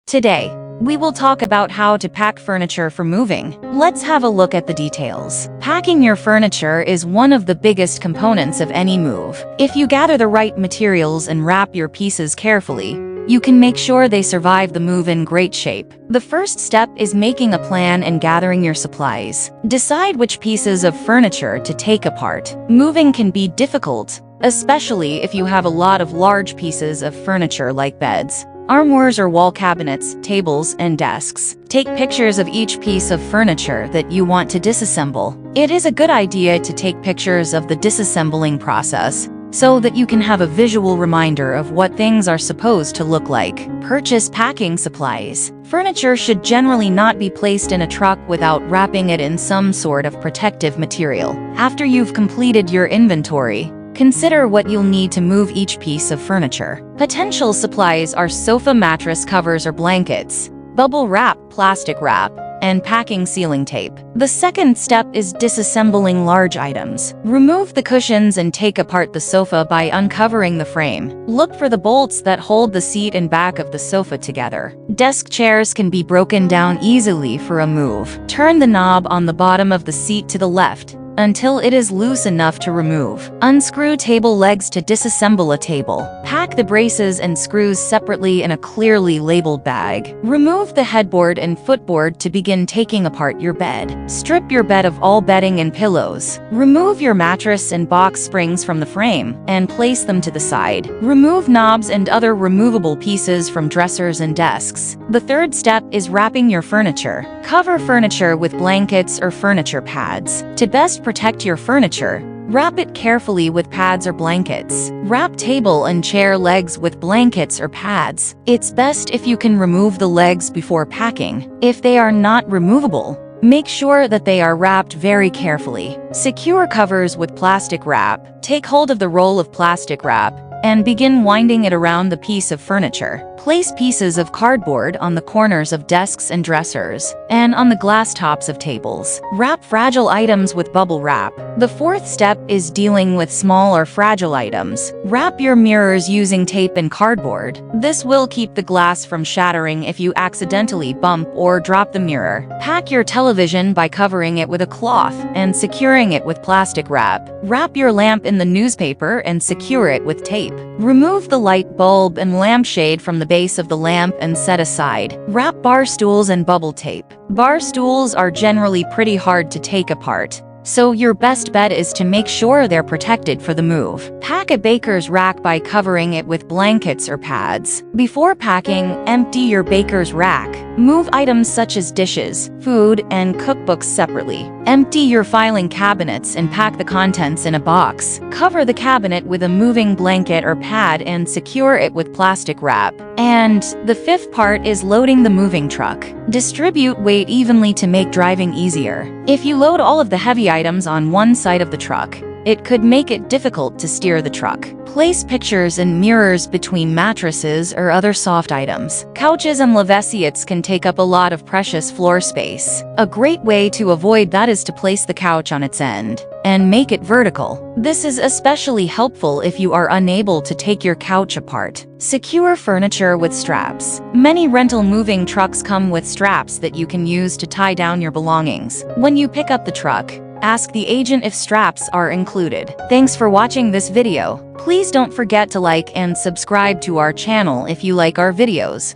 Today, we will talk about how to pack furniture for moving. Let's have a look at the details. Packing your furniture is one of the biggest components of any move. If you gather the right materials and wrap your pieces carefully, you can make sure they survive the move in great shape. The first step is making a plan and gathering your supplies. Decide which pieces of furniture to take apart. Moving can be difficult, especially if you have a lot of large pieces of furniture like beds, armoires or wall cabinets, tables, and desks. Take pictures of each piece of furniture that you want to disassemble. It is a good idea to take pictures of the disassembling process so that you can have a visual reminder of what things are supposed to look like. Purchase packing supplies. Furniture should generally not be placed in a truck without wrapping it in some sort of protective material. After you've completed your inventory, consider what you'll need to move each piece of furniture. Potential supplies are sofa mattress covers or blankets, bubble wrap, plastic wrap, and packing sealing tape. The second step is disassembling large items. Remove the cushions and take apart the sofa by uncovering the frame. Look for the bolts that hold the seat and back of the sofa together. Desk chairs can be broken down easily for a move. Turn the knob on the bottom of the seat to the left until it is loose enough to remove. Unscrew table legs to disassemble a table. Pack the braces and screws separately in a clearly labeled bag. Remove the headboard and footboard to begin taking apart your bed. Strip your bed of all bedding and pillows. Remove your mattress and box springs from the frame and place them to the side. Remove knobs and other removable pieces from dressers and desks. The third step is wrapping your furniture. Cover furniture with blankets or furniture pads. To best protect your furniture, wrap it carefully with pads or blankets. Wrap table and chair legs with blankets or pads. It's best if you can remove the legs before packing. If they are not removable, make sure that they are wrapped very carefully. Secure covers with plastic wrap. Take hold of the roll of plastic wrap and begin winding it around the piece of furniture. Place pieces of cardboard on the corners of desks and dressers, and on the glass tops of tables. Wrap fragile items with bubble wrap. The fourth step is dealing with small or fragile items. Wrap your mirrors using tape and cardboard. This will keep the glass from shattering if you accidentally bump or drop the mirror. Pack your television by covering it with a cloth and securing it with plastic wrap. Wrap your lamp in the newspaper and secure it with tape. Remove the light bulb and lampshade from the base of the lamp and set aside. Wrap bar stools and bubble tape. Bar stools are generally pretty hard to take apart, so your best bet is to make sure they're protected for the move. Pack a baker's rack by covering it with blankets or pads. Before packing, empty your baker's rack. Move items such as dishes, food, and cookbooks separately. Empty your filing cabinets and pack the contents in a box. Cover the cabinet with a moving blanket or pad and secure it with plastic wrap. And the fifth part is loading the moving truck. Distribute weight evenly to make driving easier. If you load all of the heavy items on one side of the truck, it could make it difficult to steer the truck. Place pictures and mirrors between mattresses or other soft items. Couches and lavassettes can take up a lot of precious floor space. A great way to avoid that is to place the couch on its end and make it vertical. This is especially helpful if you are unable to take your couch apart. Secure furniture with straps. Many rental moving trucks come with straps that you can use to tie down your belongings. When you pick up the truck, ask the agent if straps are included. Thanks for watching this video. Please don't forget to like and subscribe to our channel if you like our videos.